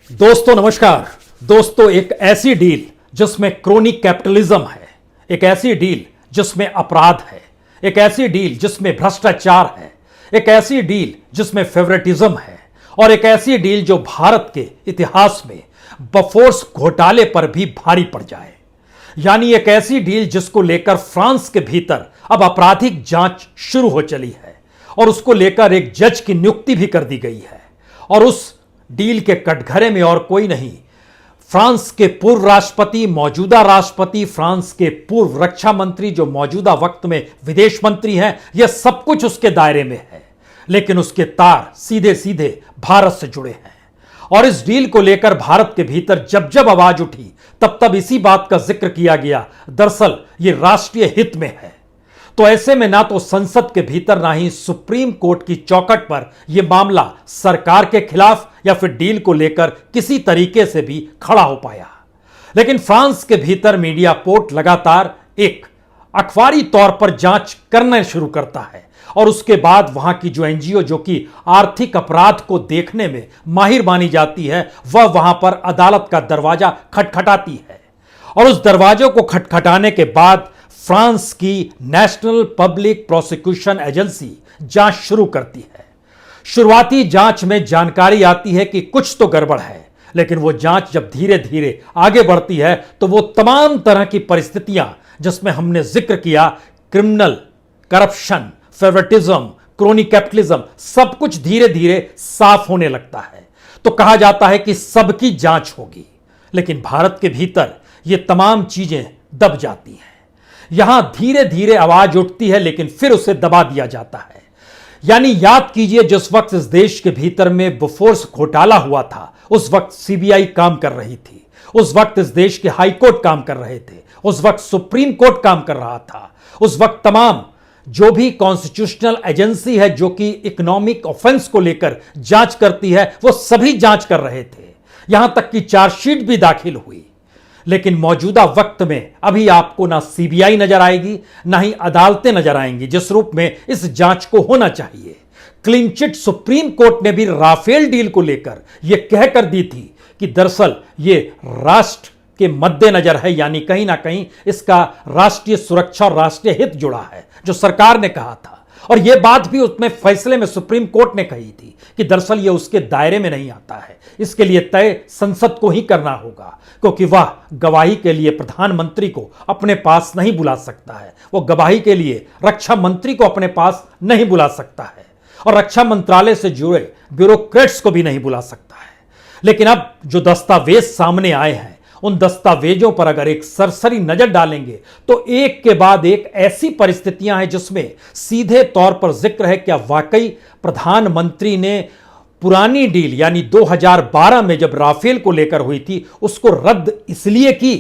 दोस्तों नमस्कार। दोस्तों, एक ऐसी डील जिसमें क्रोनिक कैपिटलिज्म है, एक ऐसी डील जिसमें अपराध है, एक ऐसी डील जिसमें भ्रष्टाचार है, एक ऐसी डील जिसमें फेवरेटिज्म है और एक ऐसी डील जो भारत के इतिहास में बफोर्स घोटाले पर भी भारी पड़ जाए। यानी एक ऐसी डील जिसको लेकर फ्रांस के भीतर अब आपराधिक जांच शुरू हो चली है और उसको लेकर एक जज की नियुक्ति भी कर दी गई है। और उस डील के कटघरे में और कोई नहीं, फ्रांस के पूर्व राष्ट्रपति, मौजूदा राष्ट्रपति, फ्रांस के पूर्व रक्षा मंत्री जो मौजूदा वक्त में विदेश मंत्री हैं, यह सब कुछ उसके दायरे में है। लेकिन उसके तार सीधे सीधे भारत से जुड़े हैं और इस डील को लेकर भारत के भीतर जब जब आवाज उठी तब तब इसी बात का जिक्र किया गया, दरअसल यह राष्ट्रीय हित में है। तो ऐसे में ना तो संसद के भीतर ना ही सुप्रीम कोर्ट की चौखट पर यह मामला सरकार के खिलाफ या फिर डील को लेकर किसी तरीके से भी खड़ा हो पाया। लेकिन फ्रांस के भीतर मीडिया पोर्ट लगातार एक अखबारी तौर पर जांच करना शुरू करता है और उसके बाद वहां की जो एनजीओ जो कि आर्थिक अपराध को देखने में माहिर मानी जाती है, वह वहां पर अदालत का दरवाजा खटखटाती है और उस दरवाजे को खटखटाने के बाद फ्रांस की नेशनल पब्लिक प्रोसिक्यूशन एजेंसी जांच शुरू करती है। शुरुआती जांच में जानकारी आती है कि कुछ तो गड़बड़ है, लेकिन वो जांच जब धीरे धीरे आगे बढ़ती है तो वो तमाम तरह की परिस्थितियां जिसमें हमने जिक्र किया, criminal, corruption, favouritism, chronic capitalism, सब कुछ धीरे धीरे साफ होने लगता है। तो कहा जाता है कि सबकी जांच होगी, लेकिन भारत के भीतर ये तमाम चीजें दब जाती हैं। यहां धीरे धीरे आवाज उठती है, लेकिन फिर उसे दबा दिया जाता है। यानी याद कीजिए, जिस वक्त इस देश के भीतर में बोफोर्स घोटाला हुआ था, उस वक्त सीबीआई काम कर रही थी, उस वक्त इस देश के हाई कोर्ट काम कर रहे थे, उस वक्त सुप्रीम कोर्ट काम कर रहा था, उस वक्त तमाम जो भी कॉन्स्टिट्यूशनल एजेंसी है जो कि इकोनॉमिक ऑफेंस को लेकर जांच करती है, वो सभी जांच कर रहे थे। यहां तक कि चार्जशीट भी दाखिल हुई। लेकिन मौजूदा वक्त में अभी आपको ना सीबीआई नजर आएगी, ना ही अदालतें नजर आएंगी जिस रूप में इस जांच को होना चाहिए। क्लीन चिट सुप्रीम कोर्ट ने भी राफेल डील को लेकर यह कहकर दी थी कि दरअसल यह राष्ट्र के मद्देनजर है, यानी कहीं ना कहीं इसका राष्ट्रीय सुरक्षा और राष्ट्रीय हित जुड़ा है, जो सरकार ने कहा था। और यह बात भी उसमें फैसले में सुप्रीम कोर्ट ने कही थी कि दरअसल यह उसके दायरे में नहीं आता है, इसके लिए तय संसद को ही करना होगा, क्योंकि वह गवाही के लिए प्रधानमंत्री को अपने पास नहीं बुला सकता है, वो गवाही के लिए रक्षा मंत्री को अपने पास नहीं बुला सकता है और रक्षा मंत्रालय से जुड़े ब्यूरोक्रेट्स को भी नहीं बुला सकता है। लेकिन अब जो दस्तावेज सामने आए हैं, उन दस्तावेजों पर अगर एक सरसरी नजर डालेंगे तो एक के बाद एक ऐसी परिस्थितियां हैं जिसमें सीधे तौर पर जिक्र है क्या वाकई प्रधानमंत्री ने पुरानी डील यानी 2012 में जब राफेल को लेकर हुई थी उसको रद्द इसलिए की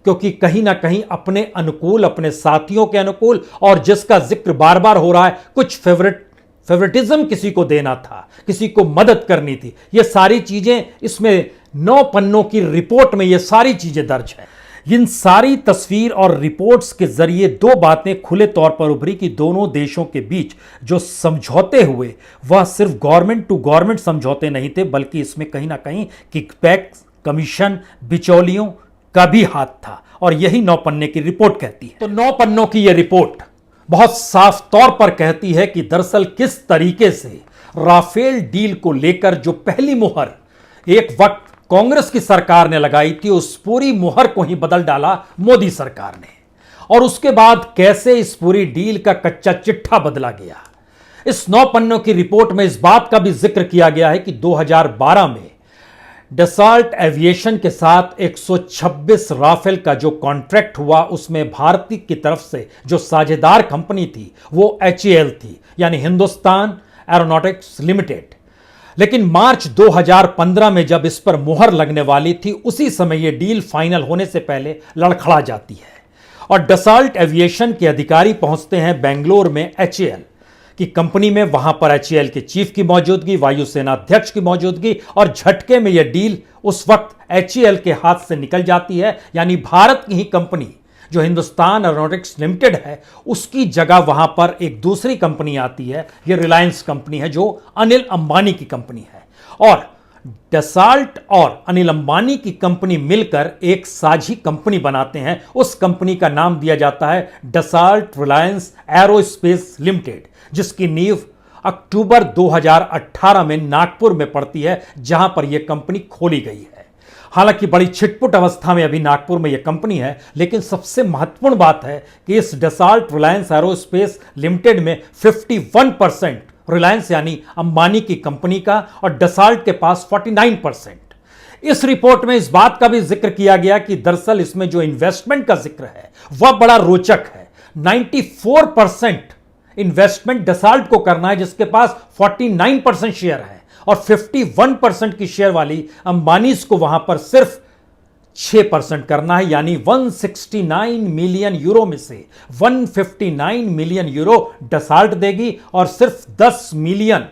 क्योंकि कहीं ना कहीं अपने अनुकूल, अपने साथियों के अनुकूल, और जिसका जिक्र बार बार हो रहा है, कुछ फेवरेटिज्म किसी को देना था, किसी को मदद करनी थी। ये सारी चीजें इसमें 9 पन्नों की रिपोर्ट में ये सारी चीजें दर्ज है। इन सारी तस्वीर और रिपोर्ट्स के जरिए दो बातें खुले तौर पर उभरी कि दोनों देशों के बीच जो समझौते हुए वह सिर्फ गवर्नमेंट टू गवर्नमेंट समझौते नहीं थे, बल्कि इसमें कहीं ना कहीं किकबैक, कमीशन, बिचौलियों का भी हाथ था। और यही 9 पन्ने की रिपोर्ट कहती है। तो 9 पन्नों की यह रिपोर्ट बहुत साफ तौर पर कहती है कि दरअसल किस तरीके से राफेल डील को लेकर जो पहली मुहर एक वक्त कांग्रेस की सरकार ने लगाई थी, उस पूरी मुहर को ही बदल डाला मोदी सरकार ने। और उसके बाद कैसे इस पूरी डील का कच्चा चिट्ठा बदला गया। इस 9 पन्नों की रिपोर्ट में इस बात का भी जिक्र किया गया है कि 2012 में डसॉल्ट एविएशन के साथ 126 राफेल का जो कॉन्ट्रैक्ट हुआ, उसमें भारतीय की तरफ से जो साझेदार कंपनी थी वो HAL थी, यानी हिंदुस्तान एरोनॉटिक्स लिमिटेड। लेकिन मार्च 2015 में जब इस पर मुहर लगने वाली थी, उसी समय यह डील फाइनल होने से पहले लड़खड़ा जाती है और डसॉल्ट एविएशन के अधिकारी पहुंचते हैं बेंगलोर में HAL की कंपनी में। वहां पर HAL के चीफ की मौजूदगी, वायुसेना अध्यक्ष की मौजूदगी, और झटके में यह डील उस वक्त HAL के हाथ से निकल जाती है। यानी भारत की ही कंपनी जो हिंदुस्तान एरोनॉटिक्स लिमिटेड है, उसकी जगह वहां पर एक दूसरी कंपनी आती है। यह रिलायंस कंपनी है जो अनिल अंबानी की कंपनी है। और डसाल्ट और अनिल अंबानी की कंपनी मिलकर एक साझी कंपनी बनाते हैं। उस कंपनी का नाम दिया जाता है डसाल्ट रिलायंस एरोस्पेस लिमिटेड, जिसकी नींव अक्टूबर 2018 में नागपुर में पड़ती है, जहां पर यह कंपनी खोली गई है। हालांकि बड़ी छिटपुट अवस्था में अभी नागपुर में यह कंपनी है, लेकिन सबसे महत्वपूर्ण बात है कि इस डसाल्ट रिलायंस एरोस्पेस लिमिटेड में 51% रिलायंस यानी अंबानी की कंपनी का और डसाल्ट के पास 49%। इस रिपोर्ट में इस बात का भी जिक्र किया गया कि दरअसल इसमें जो इन्वेस्टमेंट का जिक्र है वह बड़ा रोचक है। 94% इन्वेस्टमेंट डसाल्ट को करना है, जिसके पास 49% शेयर है, और 51% की शेयर वाली अंबानी को वहां पर सिर्फ 6% करना है। यानी 169 मिलियन यूरो में से 159 मिलियन यूरो डसाल्ट देगी और सिर्फ 10 मिलियन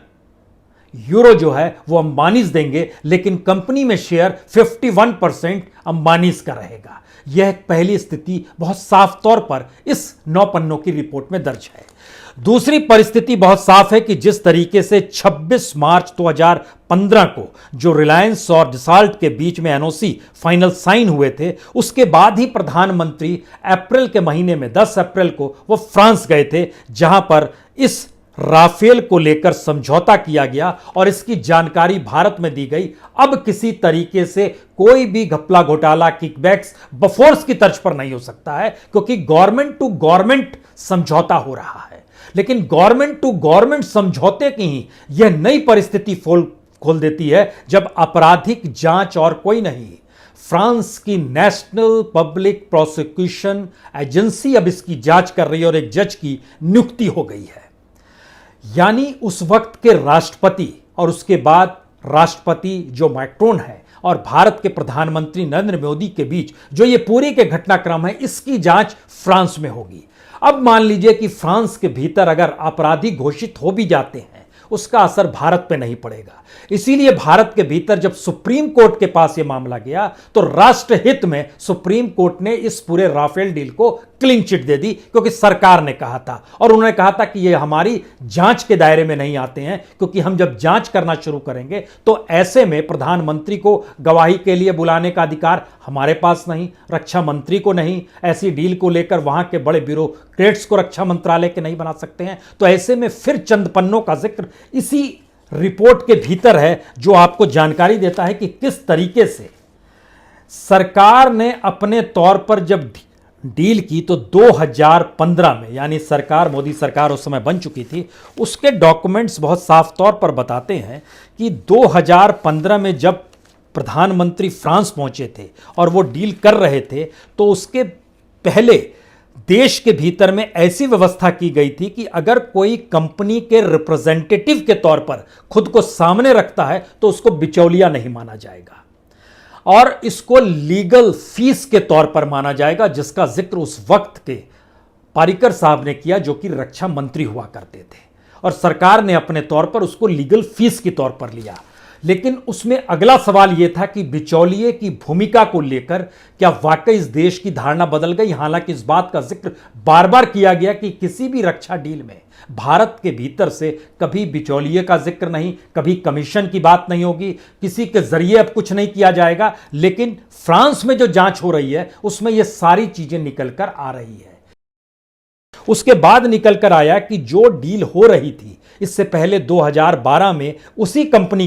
यूरो जो है वो अंबानीज देंगे, लेकिन कंपनी में शेयर 51% अंबानीज का रहेगा। यह एक पहली स्थिति बहुत साफ तौर पर इस 9 पन्नों की रिपोर्ट में दर्ज है। दूसरी परिस्थिति बहुत साफ है कि जिस तरीके से 26 मार्च 2015 को जो रिलायंस और डसाल्ट के बीच में एनओसी फाइनल साइन हुए थे, उसके बाद ही प्रधानमंत्री अप्रैल के महीने में 10 अप्रैल को वो फ्रांस गए थे, जहां पर इस राफेल को लेकर समझौता किया गया और इसकी जानकारी भारत में दी गई। अब किसी तरीके से कोई भी घपला घोटाला किकबैक्स बफोर्स की तर्ज पर नहीं हो सकता है, क्योंकि गवर्नमेंट टू गवर्नमेंट समझौता हो रहा है। लेकिन गवर्नमेंट टू गवर्नमेंट समझौते की ही यह नई परिस्थिति खोल देती है, जब आपराधिक जांच और कोई नहीं, फ्रांस की नेशनल पब्लिक प्रोसिक्यूशन एजेंसी अब इसकी जांच कर रही है और एक जज की नियुक्ति हो गई है। यानी उस वक्त के राष्ट्रपति और उसके बाद राष्ट्रपति जो मैक्रोन है और भारत के प्रधानमंत्री नरेंद्र मोदी के बीच जो ये पूरी के घटनाक्रम है, इसकी जांच फ्रांस में होगी। अब मान लीजिए कि फ्रांस के भीतर अगर अपराधी घोषित हो भी जाते हैं, उसका असर भारत पे नहीं पड़ेगा। इसीलिए भारत के भीतर जब सुप्रीम कोर्ट के पास यह मामला गया तो राष्ट्रहित में सुप्रीम कोर्ट ने इस पूरे राफेल डील को क्लीन चिट दे दी, क्योंकि सरकार ने कहा था और उन्होंने कहा था कि ये हमारी जांच के दायरे में नहीं आते हैं, क्योंकि हम जब जांच करना शुरू करेंगे तो ऐसे में प्रधानमंत्री को गवाही के लिए बुलाने का अधिकार हमारे पास नहीं, रक्षा मंत्री को नहीं, ऐसी डील को लेकर वहां के बड़े ब्यूरोक्रेट्स को रक्षा मंत्रालय के नहीं बना सकते हैं। तो ऐसे में फिर चंद पन्नों का जिक्र इसी रिपोर्ट के भीतर है, जो आपको जानकारी देता है कि किस तरीके से सरकार ने अपने तौर पर जब डील की तो 2015 में, यानी सरकार मोदी सरकार उस समय बन चुकी थी, उसके डॉक्यूमेंट्स बहुत साफ तौर पर बताते हैं कि 2015 में जब प्रधानमंत्री फ्रांस पहुंचे थे और वो डील कर रहे थे, तो उसके पहले देश के भीतर में ऐसी व्यवस्था की गई थी कि अगर कोई कंपनी के रिप्रेजेंटेटिव के तौर पर खुद को सामने रखता है तो उसको बिचौलिया नहीं माना जाएगा और इसको लीगल फीस के तौर पर माना जाएगा, जिसका जिक्र उस वक्त के पारिकर साहब ने किया, जो कि रक्षा मंत्री हुआ करते थे, और सरकार ने अपने तौर पर उसको लीगल फीस के तौर पर लिया। लेकिन उसमें अगला सवाल यह था कि बिचौलिए की भूमिका को लेकर क्या वाकई इस देश की धारणा बदल गई। हालांकि इस बात का जिक्र बार बार किया गया कि किसी भी रक्षा डील में भारत के भीतर से कभी बिचौलिए का जिक्र नहीं, कभी कमीशन की बात नहीं होगी, किसी के जरिए अब कुछ नहीं किया जाएगा। लेकिन फ्रांस में जो जांच हो रही है उसमें यह सारी चीजें निकल कर आ रही है। उसके बाद निकल कर आया कि जो डील हो रही थी इससे पहले 2012 में उसी कंपनी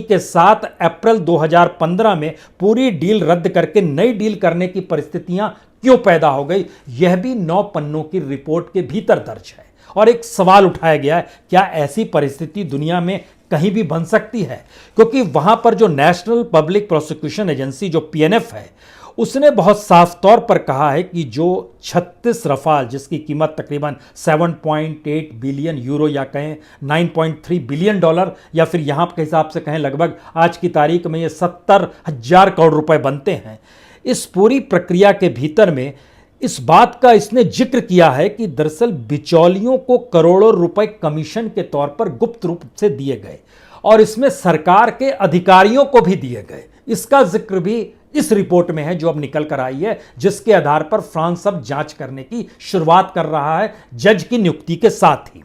के साथ अप्रैल 2015 में पूरी डील रद्द करके नई डील करने की परिस्थितियां क्यों पैदा हो गई, यह भी 9 पन्नों की रिपोर्ट के भीतर दर्ज है। और एक सवाल उठाया गया है, क्या ऐसी परिस्थिति दुनिया में कहीं भी बन सकती है? क्योंकि वहां पर जो नेशनल पब्लिक प्रोसिक्यूशन एजेंसी जो पीएनएफ है, उसने बहुत साफ तौर पर कहा है कि जो 36 रफाल, जिसकी कीमत तकरीबन 7.8 बिलियन यूरो या कहें 9.3 बिलियन डॉलर या फिर यहाँ के हिसाब से कहें लगभग आज की तारीख में ये 70,000 करोड़ रुपए बनते हैं, इस पूरी प्रक्रिया के भीतर में इस बात का इसने जिक्र किया है कि दरअसल बिचौलियों को करोड़ों रुपए कमीशन के तौर पर गुप्त रूप से दिए गए और इसमें सरकार के अधिकारियों को भी दिए गए। इसका जिक्र भी इस रिपोर्ट में है जो अब निकल कर आई है, जिसके आधार पर फ्रांस अब जांच करने की शुरुआत कर रहा है जज की नियुक्ति के साथ ही।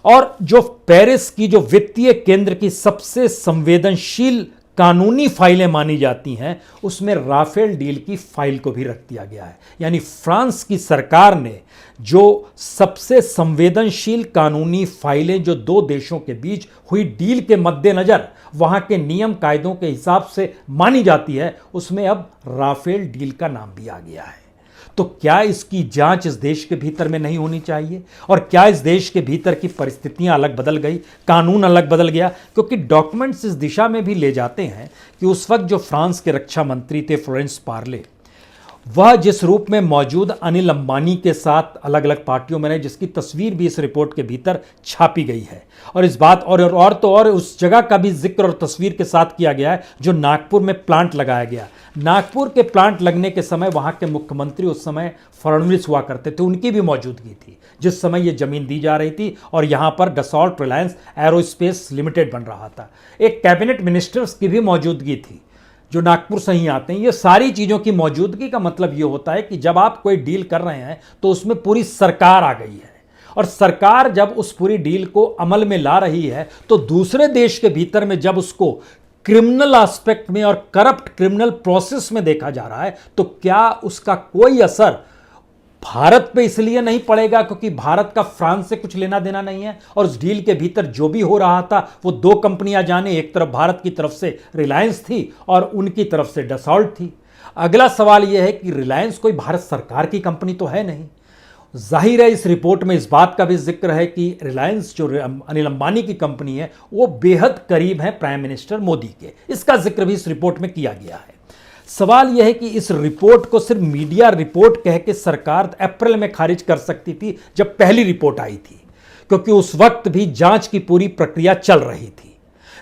और जो पेरिस की जो वित्तीय केंद्र की सबसे संवेदनशील कानूनी फाइलें मानी जाती हैं, उसमें राफेल डील की फाइल को भी रख दिया गया है। यानी फ्रांस की सरकार ने जो सबसे संवेदनशील कानूनी फाइलें जो दो देशों के बीच हुई डील के मद्देनजर वहां के नियम कायदों के हिसाब से मानी जाती है, उसमें अब राफेल डील का नाम भी आ गया है। तो क्या इसकी जांच इस देश के भीतर में नहीं होनी चाहिए? और क्या इस देश के भीतर की परिस्थितियां अलग बदल गई, कानून अलग बदल गया? क्योंकि डॉक्यूमेंट्स इस दिशा में भी ले जाते हैं कि उस वक्त जो फ्रांस के रक्षा मंत्री थे फ्लोरेंस पार्ले, वह जिस रूप में मौजूद अनिल अंबानी के साथ अलग अलग पार्टियों में रहे, जिसकी तस्वीर भी इस रिपोर्ट के भीतर छापी गई है, और इस बात और उस जगह का भी जिक्र और तस्वीर के साथ किया गया है जो नागपुर में प्लांट लगाया गया। नागपुर के प्लांट लगने के समय वहां के मुख्यमंत्री उस समय फडणवीस हुआ करते थे, उनकी भी मौजूदगी थी जिस समय यह जमीन दी जा रही थी और यहां पर डसॉल्ट रिलायंस एरोस्पेस लिमिटेड बन रहा था। एक कैबिनेट मिनिस्टर्स की भी मौजूदगी थी जो नागपुर से ही आते हैं। ये सारी चीज़ों की मौजूदगी का मतलब ये होता है कि जब आप कोई डील कर रहे हैं तो उसमें पूरी सरकार आ गई है, और सरकार जब उस पूरी डील को अमल में ला रही है तो दूसरे देश के भीतर में जब उसको क्रिमिनल एस्पेक्ट में और करप्ट क्रिमिनल प्रोसेस में देखा जा रहा है, तो क्या उसका कोई असर भारत पे इसलिए नहीं पड़ेगा क्योंकि भारत का फ्रांस से कुछ लेना देना नहीं है? और उस डील के भीतर जो भी हो रहा था वो दो कंपनियां जाने, एक तरफ भारत की तरफ से रिलायंस थी और उनकी तरफ से डसॉल्ट थी। अगला सवाल यह है कि रिलायंस कोई भारत सरकार की कंपनी तो है नहीं। जाहिर है इस रिपोर्ट में इस बात का भी जिक्र है कि रिलायंस जो अनिल अंबानी की कंपनी है वो बेहद करीब है प्राइम मिनिस्टर मोदी के, इसका जिक्र भी इस रिपोर्ट में किया गया है। सवाल यह है कि इस रिपोर्ट को सिर्फ मीडिया रिपोर्ट कह के सरकार अप्रैल में खारिज कर सकती थी जब पहली रिपोर्ट आई थी, क्योंकि उस वक्त भी जांच की पूरी प्रक्रिया चल रही थी।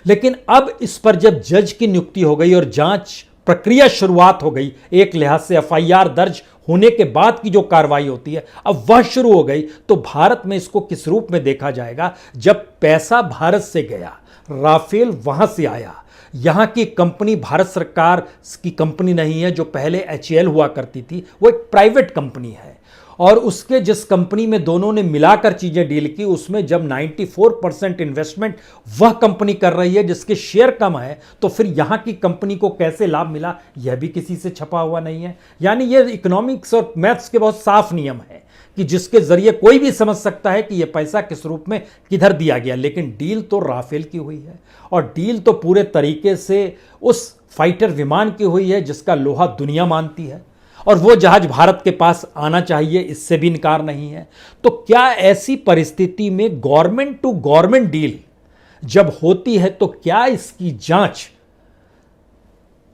लेकिन अब इस पर जब जज की नियुक्ति हो गई और जांच प्रक्रिया शुरुआत हो गई, एक लिहाज से एफआईआर दर्ज होने के बाद की जो कार्रवाई होती है अब वह शुरू हो गई, तो भारत में इसको किस रूप में देखा जाएगा? जब पैसा भारत से गया, राफेल वहां से आया, यहां की कंपनी भारत सरकार की कंपनी नहीं है, जो पहले एचएएल हुआ करती थी, वो एक प्राइवेट कंपनी है, और उसके जिस कंपनी में दोनों ने मिलाकर चीजें डील की, उसमें जब 94% इन्वेस्टमेंट वह कंपनी कर रही है जिसके शेयर कम है, तो फिर यहां की कंपनी को कैसे लाभ मिला, यह भी किसी से छपा हुआ नहीं है। यानी यह इकोनॉमिक्स और मैथ्स के बहुत साफ नियम है कि जिसके जरिए कोई भी समझ सकता है कि यह पैसा किस रूप में किधर दिया गया। लेकिन डील तो राफेल की हुई है, और डील तो पूरे तरीके से उस फाइटर विमान की हुई है जिसका लोहा दुनिया मानती है, और वो जहाज भारत के पास आना चाहिए, इससे भी इनकार नहीं है। तो क्या ऐसी परिस्थिति में गवर्नमेंट टू गवर्नमेंट डील जब होती है तो क्या इसकी जांच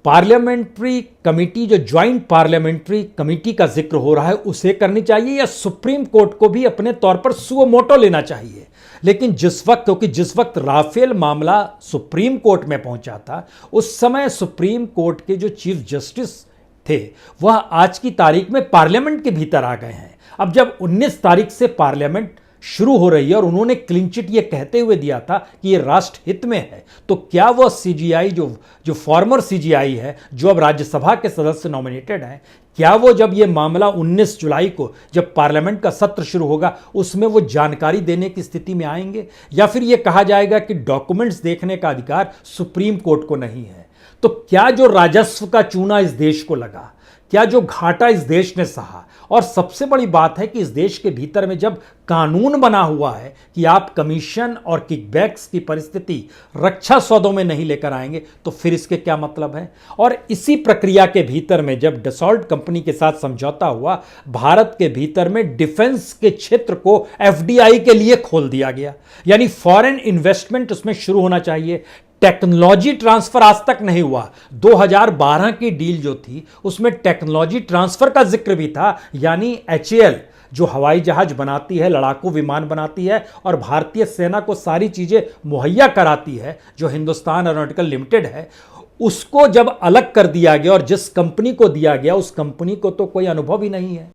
पार्लियामेंट्री कमेटी, जो ज्वाइंट पार्लियामेंट्री कमेटी का जिक्र हो रहा है, उसे करनी चाहिए, या सुप्रीम कोर्ट को भी अपने तौर पर सुओ मोटो लेना चाहिए? लेकिन क्योंकि जिस वक्त राफेल मामला सुप्रीम कोर्ट में पहुंचा था, उस समय सुप्रीम कोर्ट के जो चीफ जस्टिस थे वह आज की तारीख में पार्लियामेंट के भीतर आ गए हैं। अब जब 19 तारीख से पार्लियामेंट शुरू हो रही है और उन्होंने क्लीन चिट ये कहते हुए दिया था कि ये राष्ट्र हित में है, तो क्या वह सीजीआई जो फॉर्मर सीजीआई है, जो अब राज्यसभा के सदस्य नॉमिनेटेड हैं, क्या वो जब ये मामला 19 जुलाई को जब पार्लियामेंट का सत्र शुरू होगा उसमें वो जानकारी देने की स्थिति में आएंगे? या फिर ये कहा जाएगा कि डॉक्यूमेंट्स देखने का अधिकार सुप्रीम कोर्ट को नहीं है? तो क्या जो राजस्व का चूना इस देश को लगा, क्या जो घाटा इस देश ने सहा, और सबसे बड़ी बात है कि इस देश के भीतर में जब कानून बना हुआ है कि आप कमीशन और किकबैक्स की परिस्थिति रक्षा सौदों में नहीं लेकर आएंगे, तो फिर इसके क्या मतलब है? और इसी प्रक्रिया के भीतर में जब डसॉल्ट कंपनी के साथ समझौता हुआ, भारत के भीतर में डिफेंस के क्षेत्र को एफडीआई के लिए खोल दिया गया, यानी फॉरेन इन्वेस्टमेंट उसमें शुरू होना चाहिए। टेक्नोलॉजी ट्रांसफर आज तक नहीं हुआ। 2012 की डील जो थी उसमें टेक्नोलॉजी ट्रांसफर का जिक्र भी था, यानी एचएएल जो हवाई जहाज बनाती है, लड़ाकू विमान बनाती है और भारतीय सेना को सारी चीजें मुहैया कराती है, जो हिंदुस्तान एरोनॉटिकल लिमिटेड है, उसको जब अलग कर दिया गया और जिस कंपनी को दिया गया उस कंपनी को तो कोई अनुभव ही नहीं है।